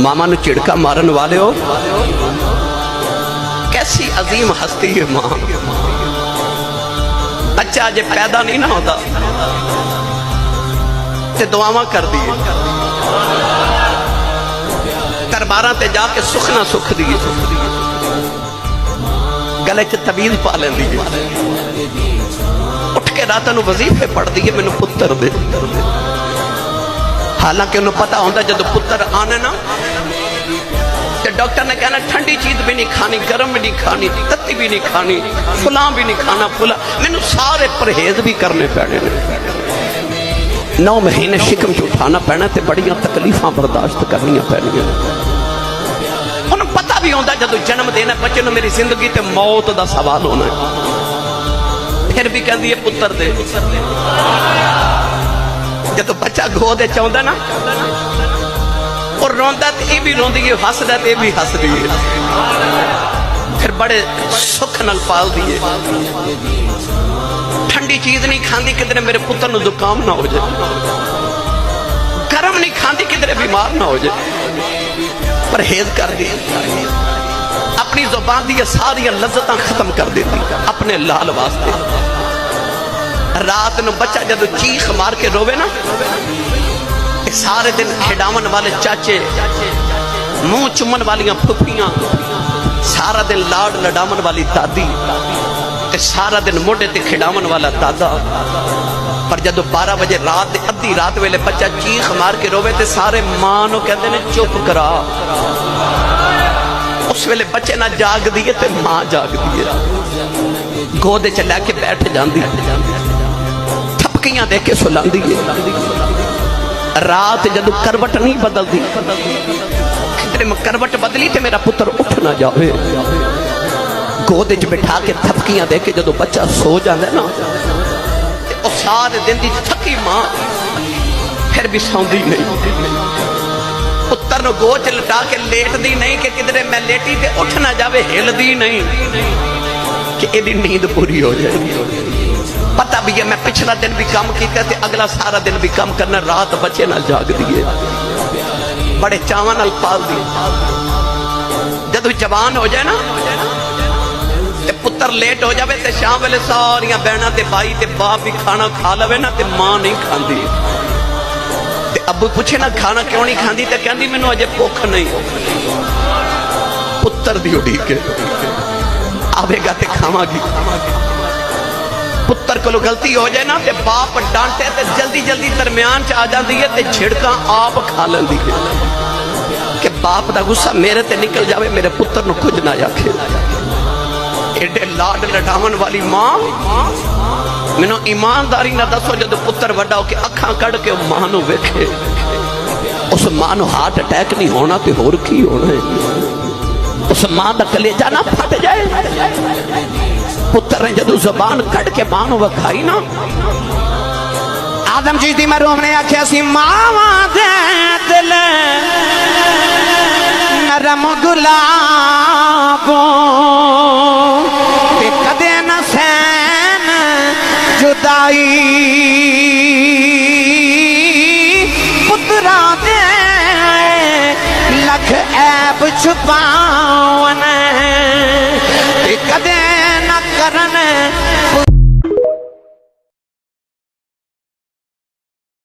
मामा नू झिड़का मारन वाले हो, कैसी अजीम हस्ती है मां। बच्चा अजे पैदा नहीं ना होता ते दुआवां कर दी, दरबारां ते जाके सुख ना सुख दी, गले च तबीज पा लेंदी है, उठ के रात नू वजीफे पढ़दी है मैनू पुत्र दे। हालांकि उन्हें पता होता जब पुत्र आने ना तो डॉक्टर ने कहना ठंडी चीज भी नहीं खानी, गर्म भी नहीं खानी, तत्ती भी नहीं खानी, फुला भी नहीं खाना, फुला मैनू सारे परहेज भी करने पैने। 9 महीने शिकम च उठाना पैना ते बड़ियां तकलीफां बर्दाश्त करनियां पैनियां। उन्हें पता भी होता जब जन्म देना बच्चे ने मेरी जिंदगी ते मौत का सवाल होना है, फिर भी कहती है पुत्र दे। जब बच्चा गोद चाहता ना और रोंदा तो यह भी रोंदी है, हसदा तो यह भी हसदी है, फिर बड़े सुख नाल पाल दी है। ठंडी चीज नहीं खाती किधरे मेरे पुत्र नूं जुकाम ना हो जाए, गर्म नहीं खाती किधरे बीमार ना हो जाए, परहेज कर दी, अपनी जुबान दी सारियां लज्जतां खत्म कर देती अपने लाल वास्ते। रात नूं बच्चा जब चीख मार के रोवे ना, सारे दिन खिडावन वाले चाचे, मुंह चुमन वालियां फुफियां, सारा दिन लाड लडावन वाली दादी, सारा दिन मोढे ते खिडावन वाला दादा। पर जब 12 बजे रात अद्धी रात वेले बच्चा चीख मार के रोवे तो सारे मां नूं कहंदे ने चुप करा। उस वेले बच्चे ना जागदी है ते मां जागदी है, गोद च लैके बैठ जांदी, थपकियां दे के सुलांदी है। रात जदों करवट नहीं बदलती, किधरे मैं करवट बदली तो मेरा पुत्र उठ ना जाए, गोद च बिठा के थपकियां दे के जदों बच्चा सो जाता ना, तो सारे दिन की थकी मां फिर भी सौंदी नहीं, पुत्र नूं गोद च लटा के लेटदी नहीं कि किधरे मैं लेटी ते उठ ना जाए, हिलदी नहीं कि इहदी नींद पूरी हो जाए। पता भी है मैं पिछला दिन भी काम किया ते अगला सारा दिन भी काम करना, रात बच्चे नाल जागदी है, बड़े चावां नाल पाल दी। जदों जवान हो जाए ना ते पुत्र लेट हो जाए ते शाम वेले सारियां बहना ते भाई ते बाप भी खाना खा लवे ना ते मां नहीं खांदी, ते अब्बू पूछे ना खाना क्यों नहीं खांदी ते कहंदी मैनू अजे भुख नहीं, पुत्र दी उड़ीक आवेगा ते खावांगी। पुत्र को गलती हो जाए ना ते बाप डांटे ते जल्दी जल्दी दरम्यान च आ जाती है ते झिड़का आप खा लेंदी है कि बाप का गुस्सा मेरे ते निकल जाए, मेरे पुत्र नूं कुछ ना आखे। एडे लाड लडावन वाली मां, मैनू ईमानदारी ना दसो जब पुत्र वड्डा हो के अखां कढ़ के मां नूं वेखे, उस मां नूं हार्ट अटैक नहीं होना ते होर की होना है, उस मां दा कलेजा ना फट जाए। पुत्र ने जदों जबान कट के मां नूं वखाई ना, आदम जी दी मरूम ने आख्या सी मावां दे दिल नरम गुलाबों ते कदे न सहन जुदाई, पुत्रा दे लख ऐब छुपावन ते कदे न करन